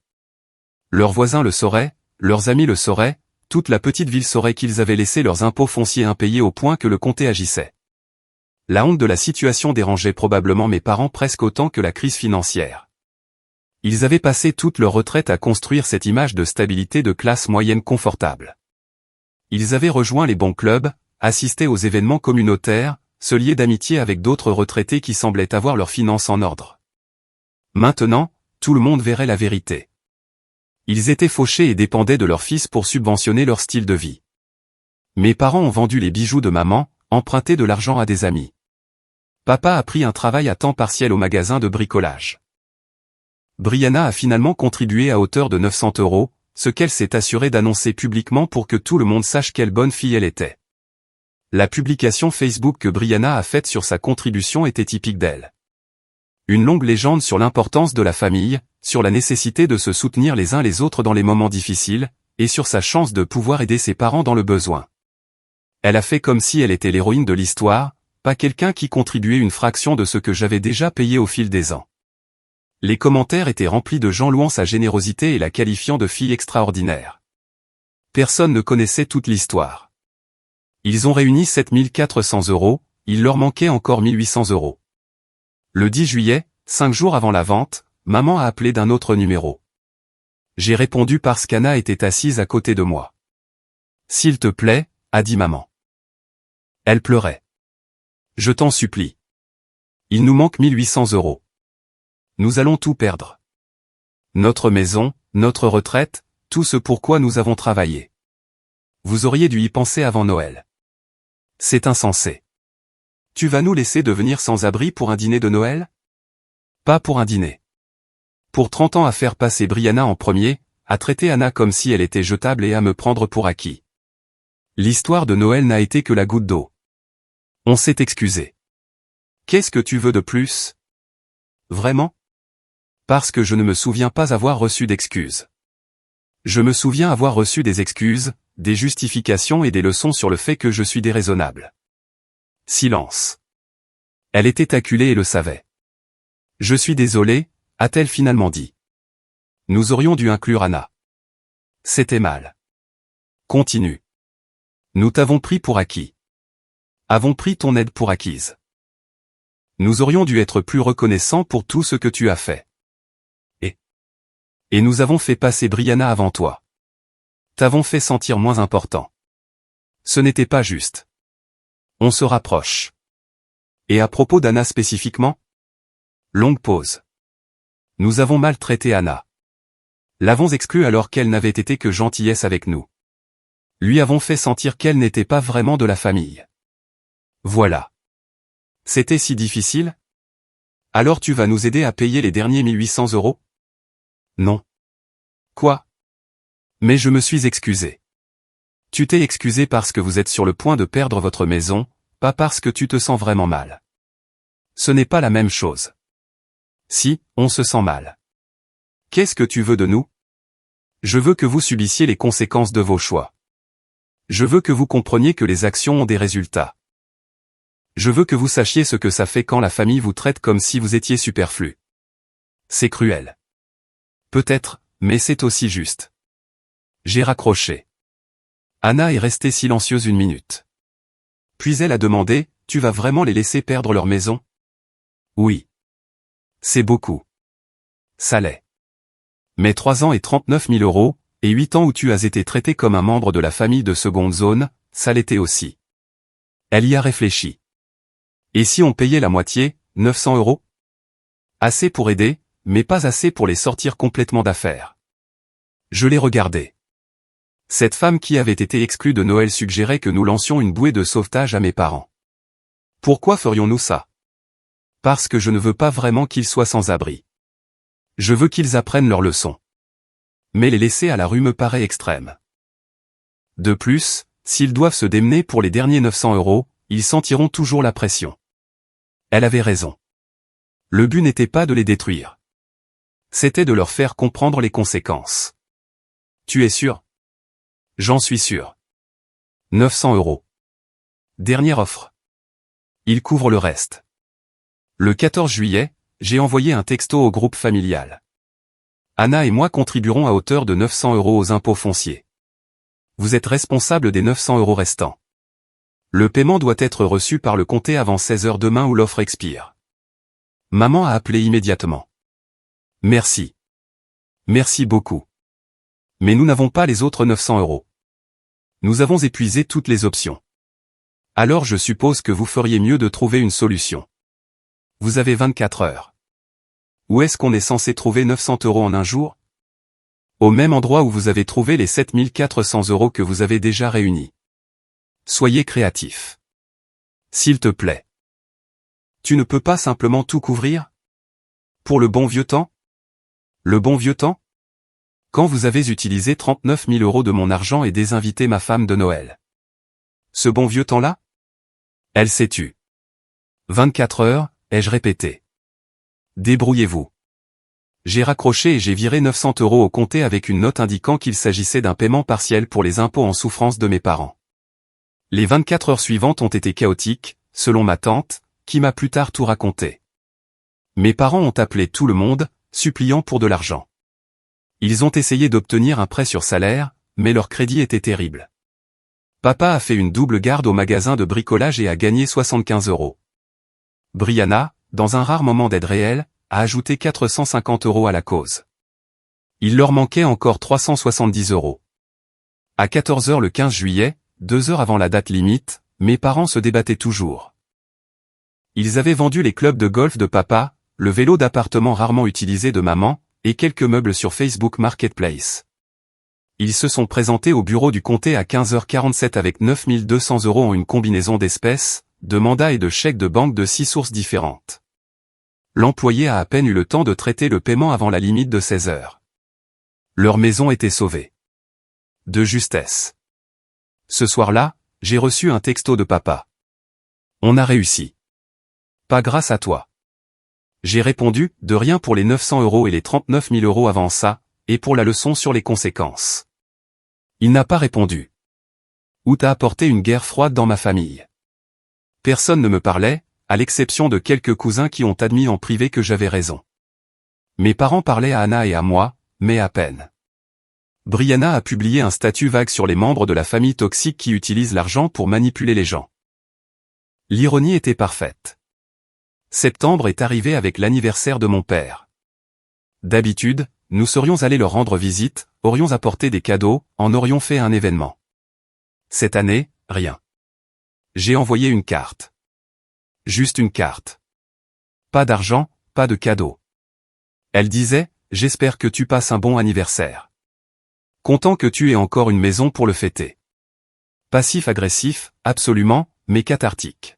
Leurs voisins le sauraient, leurs amis le sauraient, toute la petite ville saurait qu'ils avaient laissé leurs impôts fonciers impayés au point que le comté agissait. La honte de la situation dérangeait probablement mes parents presque autant que la crise financière. Ils avaient passé toute leur retraite à construire cette image de stabilité de classe moyenne confortable. Ils avaient rejoint les bons clubs, assisté aux événements communautaires, se lié d'amitié avec d'autres retraités qui semblaient avoir leurs finances en ordre. Maintenant, tout le monde verrait la vérité. Ils étaient fauchés et dépendaient de leur fils pour subventionner leur style de vie. Mes parents ont vendu les bijoux de maman, emprunté de l'argent à des amis. Papa a pris un travail à temps partiel au magasin de bricolage. Brianna a finalement contribué à hauteur de 900 €, ce qu'elle s'est assurée d'annoncer publiquement pour que tout le monde sache quelle bonne fille elle était. La publication Facebook que Brianna a faite sur sa contribution était typique d'elle. Une longue légende sur l'importance de la famille, sur la nécessité de se soutenir les uns les autres dans les moments difficiles, et sur sa chance de pouvoir aider ses parents dans le besoin. Elle a fait comme si elle était l'héroïne de l'histoire, pas quelqu'un qui contribuait une fraction de ce que j'avais déjà payé au fil des ans. Les commentaires étaient remplis de gens louant sa générosité et la qualifiant de fille extraordinaire. Personne ne connaissait toute l'histoire. Ils ont réuni 7 400 €, il leur manquait encore 1 800 €. Le 10 juillet, 5 jours avant la vente, maman a appelé d'un autre numéro. J'ai répondu parce qu'Anna était assise à côté de moi. « S'il te plaît », a dit maman. Elle pleurait. « Je t'en supplie. Il nous manque 1 800 €. Nous allons tout perdre. Notre maison, notre retraite, tout ce pourquoi nous avons travaillé. Vous auriez dû y penser avant Noël. C'est insensé. Tu vas nous laisser devenir sans abri pour un dîner de Noël? Pas pour un dîner. Pour 30 ans à faire passer Brianna en premier, à traiter Anna comme si elle était jetable et à me prendre pour acquis. L'histoire de Noël n'a été que la goutte d'eau. On s'est excusé. Qu'est-ce que tu veux de plus? Vraiment? Parce que je ne me souviens pas avoir reçu d'excuses. Je me souviens avoir reçu des excuses, des justifications et des leçons sur le fait que je suis déraisonnable. Silence. Elle était acculée et le savait. Je suis désolé, a-t-elle finalement dit. Nous aurions dû inclure Anna. C'était mal. Continue. Nous t'avons pris pour acquis. Avons pris ton aide pour acquise. Nous aurions dû être plus reconnaissants pour tout ce que tu as fait. Et nous avons fait passer Brianna avant toi. T'avons fait sentir moins important. Ce n'était pas juste. On se rapproche. Et à propos d'Anna spécifiquement? Longue pause. Nous avons maltraité Anna. L'avons exclue alors qu'elle n'avait été que gentillesse avec nous. Lui avons fait sentir qu'elle n'était pas vraiment de la famille. Voilà. C'était si difficile? Alors tu vas nous aider à payer les derniers 1 800 €? Non. Quoi? Mais je me suis excusé. Tu t'es excusé parce que vous êtes sur le point de perdre votre maison, pas parce que tu te sens vraiment mal. Ce n'est pas la même chose. Si, on se sent mal. Qu'est-ce que tu veux de nous? Je veux que vous subissiez les conséquences de vos choix. Je veux que vous compreniez que les actions ont des résultats. Je veux que vous sachiez ce que ça fait quand la famille vous traite comme si vous étiez superflu. C'est cruel. Peut-être, mais c'est aussi juste. J'ai raccroché. Anna est restée silencieuse 1 minute. Puis elle a demandé, tu vas vraiment les laisser perdre leur maison? Oui. C'est beaucoup. Ça l'est. Mais 3 ans et 39 000 €, et 8 ans où tu as été traité comme un membre de la famille de seconde zone, ça l'était aussi. Elle y a réfléchi. Et si on payait la moitié, 900 €? Assez pour aider, mais pas assez pour les sortir complètement d'affaires. Je l'ai regardé. Cette femme qui avait été exclue de Noël suggérait que nous lancions une bouée de sauvetage à mes parents. Pourquoi ferions-nous ça? Parce que je ne veux pas vraiment qu'ils soient sans abri. Je veux qu'ils apprennent leur leçon. Mais les laisser à la rue me paraît extrême. De plus, s'ils doivent se démener pour les derniers 900 €, ils sentiront toujours la pression. Elle avait raison. Le but n'était pas de les détruire. C'était de leur faire comprendre les conséquences. Tu es sûr? J'en suis sûr. 900 €. Dernière offre. Il couvre le reste. Le 14 juillet, j'ai envoyé un texto au groupe familial. Anna et moi contribuerons à hauteur de 900 € aux impôts fonciers. Vous êtes responsable des 900 € restants. Le paiement doit être reçu par le comté avant 16 h demain ou l'offre expire. Maman a appelé immédiatement. Merci. Merci beaucoup. Mais nous n'avons pas les autres 900 €. Nous avons épuisé toutes les options. Alors je suppose que vous feriez mieux de trouver une solution. Vous avez 24 heures. Où est-ce qu'on est censé trouver 900 € en un jour? Au même endroit où vous avez trouvé les 7400 € que vous avez déjà réunis. Soyez créatif. S'il te plaît. Tu ne peux pas simplement tout couvrir? Pour le bon vieux temps? Le bon vieux temps? Quand vous avez utilisé 39 000 € de mon argent et désinvité ma femme de Noël. Ce bon vieux temps-là? Elle s'est tue. 24 heures, ai-je répété. Débrouillez-vous. J'ai raccroché et j'ai viré 900 € au comté avec une note indiquant qu'il s'agissait d'un paiement partiel pour les impôts en souffrance de mes parents. Les 24 heures suivantes ont été chaotiques, selon ma tante, qui m'a plus tard tout raconté. Mes parents ont appelé tout le monde, suppliant pour de l'argent. Ils ont essayé d'obtenir un prêt sur salaire, mais leur crédit était terrible. Papa a fait une double garde au magasin de bricolage et a gagné 75 €. Brianna, dans un rare moment d'aide réelle, a ajouté 450 € à la cause. Il leur manquait encore 370 €. À 14 h le 15 juillet, 2 heures avant la date limite, mes parents se débattaient toujours. Ils avaient vendu les clubs de golf de papa, le vélo d'appartement rarement utilisé de maman, et quelques meubles sur Facebook Marketplace. Ils se sont présentés au bureau du comté à 15 h 47 avec 9 200 € en une combinaison d'espèces, de mandats et de chèques de banque de 6 sources différentes. L'employé a à peine eu le temps de traiter le paiement avant la limite de 16 heures. Leur maison était sauvée. De justesse. Ce soir-là, j'ai reçu un texto de papa. On a réussi. Pas grâce à toi. J'ai répondu, de rien pour les 900 € et les 39 000 € avant ça, et pour la leçon sur les conséquences. Il n'a pas répondu. Ou t'as apporté une guerre froide dans ma famille. Personne ne me parlait, à l'exception de quelques cousins qui ont admis en privé que j'avais raison. Mes parents parlaient à Anna et à moi, mais à peine. Brianna a publié un statut vague sur les membres de la famille toxique qui utilisent l'argent pour manipuler les gens. L'ironie était parfaite. Septembre est arrivé avec l'anniversaire de mon père. D'habitude, nous serions allés leur rendre visite, aurions apporté des cadeaux, en aurions fait un événement. Cette année, rien. J'ai envoyé une carte. Juste une carte. Pas d'argent, pas de cadeau. Elle disait, j'espère que tu passes un bon anniversaire. Content que tu aies encore une maison pour le fêter. Passif-agressif, absolument, mais cathartique.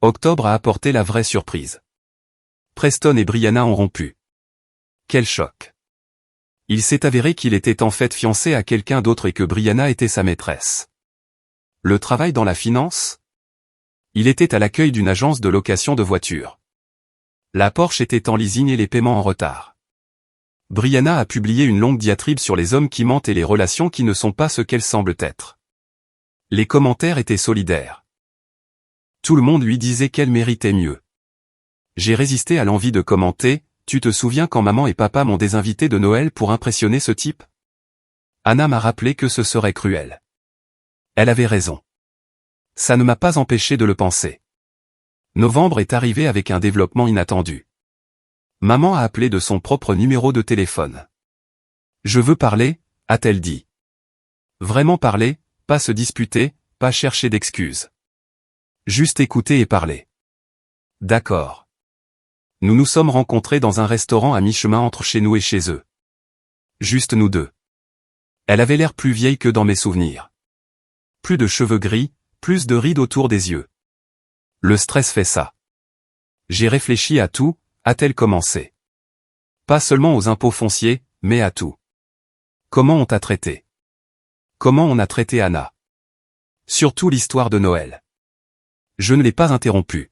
Octobre a apporté la vraie surprise. Preston et Brianna ont rompu. Quel choc. Il s'est avéré qu'il était en fait fiancé à quelqu'un d'autre et que Brianna était sa maîtresse. Le travail dans la finance? Il était à l'accueil d'une agence de location de voitures. La Porsche était en leasing et les paiements en retard. Brianna a publié une longue diatribe sur les hommes qui mentent et les relations qui ne sont pas ce qu'elles semblent être. Les commentaires étaient solidaires. Tout le monde lui disait qu'elle méritait mieux. J'ai résisté à l'envie de commenter, tu te souviens quand maman et papa m'ont désinvité de Noël pour impressionner ce type? Anna m'a rappelé que ce serait cruel. Elle avait raison. Ça ne m'a pas empêché de le penser. Novembre est arrivé avec un développement inattendu. Maman a appelé de son propre numéro de téléphone. Je veux parler, a-t-elle dit. Vraiment parler, pas se disputer, pas chercher d'excuses. Juste écouter et parler. D'accord. Nous nous sommes rencontrés dans un restaurant à mi-chemin entre chez nous et chez eux. Juste nous deux. Elle avait l'air plus vieille que dans mes souvenirs. Plus de cheveux gris, plus de rides autour des yeux. Le stress fait ça. J'ai réfléchi à tout, a-t-elle commencé. Pas seulement aux impôts fonciers, mais à tout. Comment on t'a traité? Comment on a traité Anna? Surtout l'histoire de Noël. Je ne l'ai pas interrompu.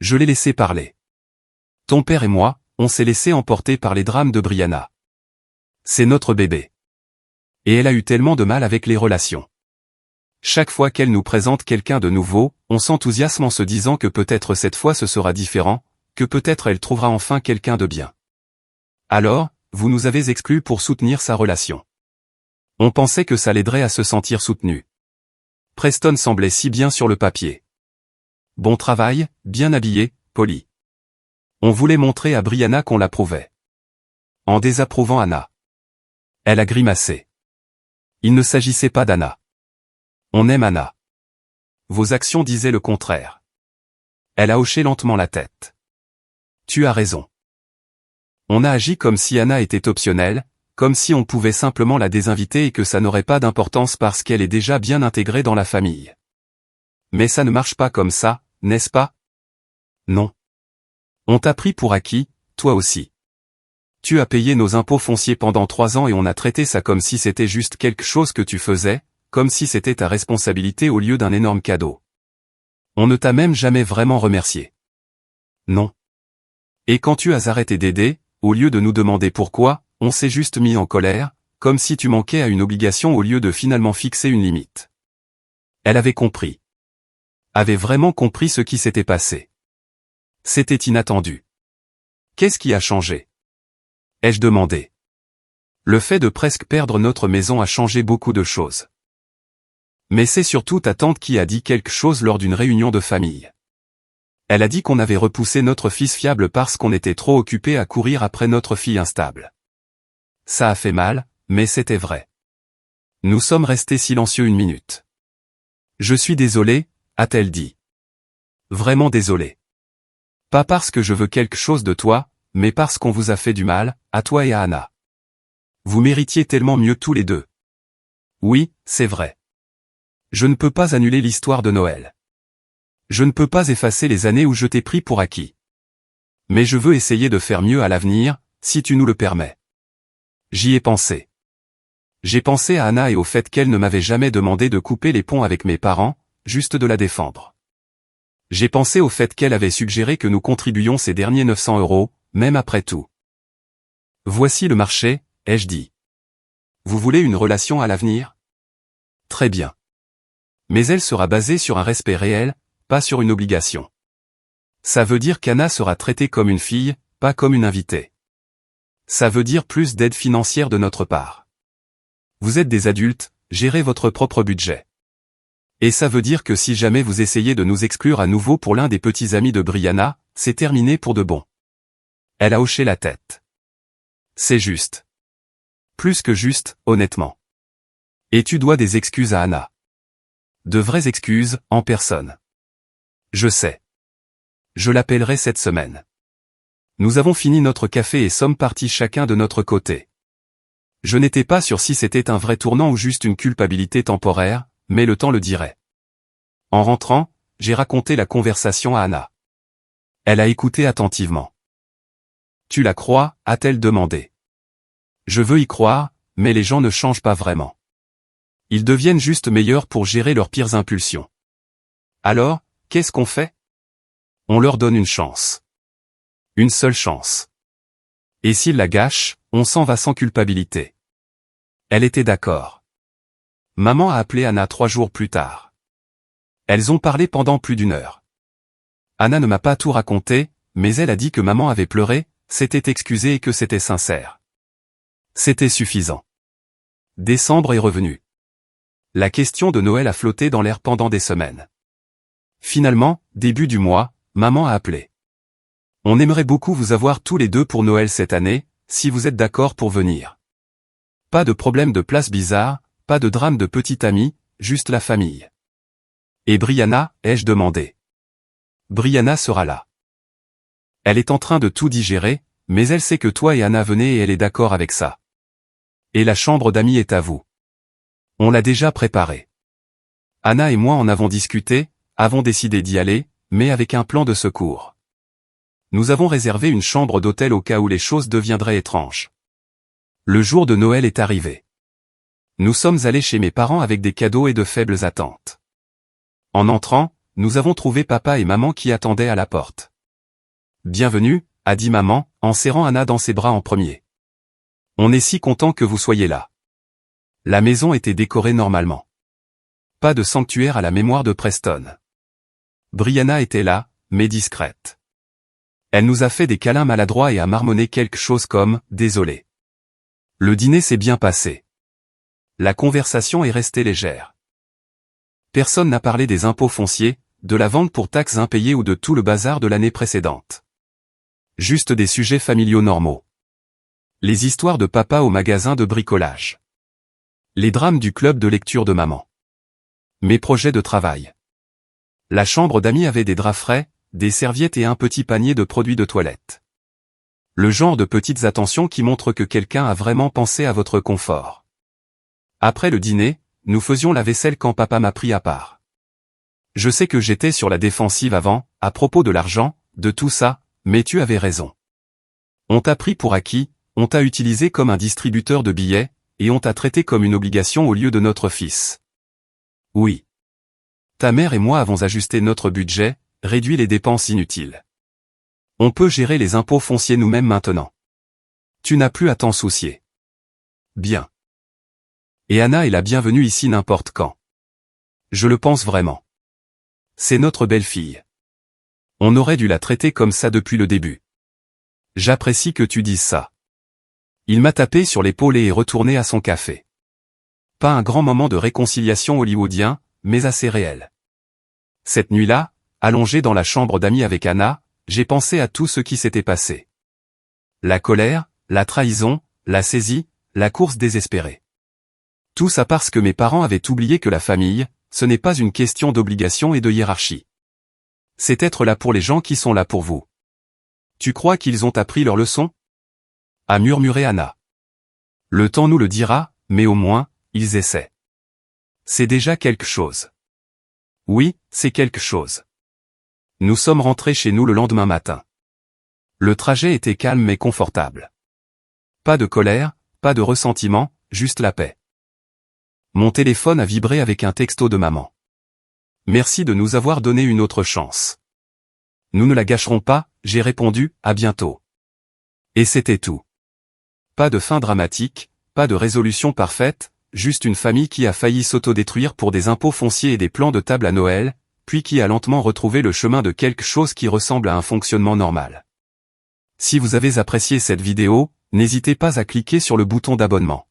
Je l'ai laissé parler. Ton père et moi, on s'est laissé emporter par les drames de Brianna. C'est notre bébé. Et elle a eu tellement de mal avec les relations. Chaque fois qu'elle nous présente quelqu'un de nouveau, on s'enthousiasme en se disant que peut-être cette fois ce sera différent, que peut-être elle trouvera enfin quelqu'un de bien. Alors, vous nous avez exclus pour soutenir sa relation. On pensait que ça l'aiderait à se sentir soutenu. Preston semblait si bien sur le papier. Bon travail, bien habillé, poli. On voulait montrer à Brianna qu'on l'approuvait. En désapprouvant Anna. Elle a grimacé. Il ne s'agissait pas d'Anna. On aime Anna. Vos actions disaient le contraire. Elle a hoché lentement la tête. Tu as raison. On a agi comme si Anna était optionnelle, comme si on pouvait simplement la désinviter et que ça n'aurait pas d'importance parce qu'elle est déjà bien intégrée dans la famille. Mais ça ne marche pas comme ça, n'est-ce pas? Non. On t'a pris pour acquis, toi aussi. Tu as payé nos impôts fonciers pendant 3 ans et on a traité ça comme si c'était juste quelque chose que tu faisais, comme si c'était ta responsabilité au lieu d'un énorme cadeau. On ne t'a même jamais vraiment remercié. Non. Et quand tu as arrêté d'aider, au lieu de nous demander pourquoi, on s'est juste mis en colère, comme si tu manquais à une obligation au lieu de finalement fixer une limite. Elle avait compris. Avait vraiment compris ce qui s'était passé. C'était inattendu. Qu'est-ce qui a changé? Ai-je demandé. Le fait de presque perdre notre maison a changé beaucoup de choses. Mais c'est surtout ta tante qui a dit quelque chose lors d'une réunion de famille. Elle a dit qu'on avait repoussé notre fils fiable parce qu'on était trop occupé à courir après notre fille instable. Ça a fait mal, mais c'était vrai. Nous sommes restés silencieux 1 minute. Je suis désolé, a-t-elle dit. Vraiment désolé. Pas parce que je veux quelque chose de toi, mais parce qu'on vous a fait du mal, à toi et à Anna. Vous méritiez tellement mieux tous les deux. Oui, c'est vrai. Je ne peux pas annuler l'histoire de Noël. Je ne peux pas effacer les années où je t'ai pris pour acquis. Mais je veux essayer de faire mieux à l'avenir, si tu nous le permets. J'y ai pensé. J'ai pensé à Anna et au fait qu'elle ne m'avait jamais demandé de couper les ponts avec mes parents, juste de la défendre. J'ai pensé au fait qu'elle avait suggéré que nous contribuions ces derniers 900 €, même après tout. Voici le marché, ai-je dit. Vous voulez une relation à l'avenir? Très bien. Mais elle sera basée sur un respect réel, pas sur une obligation. Ça veut dire qu'Anna sera traitée comme une fille, pas comme une invitée. Ça veut dire plus d'aide financière de notre part. Vous êtes des adultes, gérez votre propre budget. Et ça veut dire que si jamais vous essayez de nous exclure à nouveau pour l'un des petits amis de Brianna, c'est terminé pour de bon. Elle a hoché la tête. C'est juste. Plus que juste, honnêtement. Et tu dois des excuses à Anna. De vraies excuses, en personne. Je sais. Je l'appellerai cette semaine. Nous avons fini notre café et sommes partis chacun de notre côté. Je n'étais pas sûr si c'était un vrai tournant ou juste une culpabilité temporaire, mais le temps le dirait. En rentrant, j'ai raconté la conversation à Anna. Elle a écouté attentivement. Tu la crois, a-t-elle demandé. Je veux y croire, mais les gens ne changent pas vraiment. Ils deviennent juste meilleurs pour gérer leurs pires impulsions. Alors, qu'est-ce qu'on fait? On leur donne une chance. Une seule chance. Et s'ils la gâchent, on s'en va sans culpabilité. Elle était d'accord. Maman a appelé Anna 3 jours plus tard. Elles ont parlé pendant plus d'1 heure. Anna ne m'a pas tout raconté, mais elle a dit que maman avait pleuré, s'était excusée et que c'était sincère. C'était suffisant. Décembre est revenu. La question de Noël a flotté dans l'air pendant des semaines. Finalement, début du mois, maman a appelé. On aimerait beaucoup vous avoir tous les deux pour Noël cette année, si vous êtes d'accord pour venir. Pas de problème de place bizarre, pas de drame de petit ami, juste la famille. Et Brianna, ai-je demandé. Brianna sera là. Elle est en train de tout digérer, mais elle sait que toi et Anna venez et elle est d'accord avec ça. Et la chambre d'amis est à vous. On l'a déjà préparée. Anna et moi en avons discuté, avons décidé d'y aller, mais avec un plan de secours. Nous avons réservé une chambre d'hôtel au cas où les choses deviendraient étranges. Le jour de Noël est arrivé. Nous sommes allés chez mes parents avec des cadeaux et de faibles attentes. En entrant, nous avons trouvé papa et maman qui attendaient à la porte. Bienvenue, a dit maman, en serrant Anna dans ses bras en premier. On est si content que vous soyez là. La maison était décorée normalement. Pas de sanctuaire à la mémoire de Preston. Brianna était là, mais discrète. Elle nous a fait des câlins maladroits et a marmonné quelque chose comme « désolé ». Le dîner s'est bien passé. La conversation est restée légère. Personne n'a parlé des impôts fonciers, de la vente pour taxes impayées ou de tout le bazar de l'année précédente. Juste des sujets familiaux normaux. Les histoires de papa au magasin de bricolage. Les drames du club de lecture de maman. Mes projets de travail. La chambre d'amis avait des draps frais, des serviettes et un petit panier de produits de toilette. Le genre de petites attentions qui montrent que quelqu'un a vraiment pensé à votre confort. Après le dîner, nous faisions la vaisselle quand papa m'a pris à part. Je sais que j'étais sur la défensive avant, à propos de l'argent, de tout ça, mais tu avais raison. On t'a pris pour acquis, on t'a utilisé comme un distributeur de billets, et on t'a traité comme une obligation au lieu de notre fils. Oui. Ta mère et moi avons ajusté notre budget, réduit les dépenses inutiles. On peut gérer les impôts fonciers nous-mêmes maintenant. Tu n'as plus à t'en soucier. Bien. Et Anna est la bienvenue ici n'importe quand. Je le pense vraiment. C'est notre belle-fille. On aurait dû la traiter comme ça depuis le début. J'apprécie que tu dises ça. Il m'a tapé sur l'épaule et est retourné à son café. Pas un grand moment de réconciliation hollywoodien, mais assez réel. Cette nuit-là, allongé dans la chambre d'amis avec Anna, j'ai pensé à tout ce qui s'était passé. La colère, la trahison, la saisie, la course désespérée. Tout ça parce que mes parents avaient oublié que la famille, ce n'est pas une question d'obligation et de hiérarchie. C'est être là pour les gens qui sont là pour vous. Tu crois qu'ils ont appris leur leçon ? A murmuré Anna. Le temps nous le dira, mais au moins, ils essaient. C'est déjà quelque chose. Oui, c'est quelque chose. Nous sommes rentrés chez nous le lendemain matin. Le trajet était calme mais confortable. Pas de colère, pas de ressentiment, juste la paix. Mon téléphone a vibré avec un texto de maman. Merci de nous avoir donné une autre chance. Nous ne la gâcherons pas, j'ai répondu, à bientôt. Et c'était tout. Pas de fin dramatique, pas de résolution parfaite, juste une famille qui a failli s'autodétruire pour des impôts fonciers et des plans de table à Noël, puis qui a lentement retrouvé le chemin de quelque chose qui ressemble à un fonctionnement normal. Si vous avez apprécié cette vidéo, n'hésitez pas à cliquer sur le bouton d'abonnement.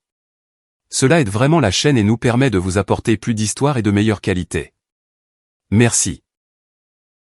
Cela aide vraiment la chaîne et nous permet de vous apporter plus d'histoires et de meilleure qualité. Merci.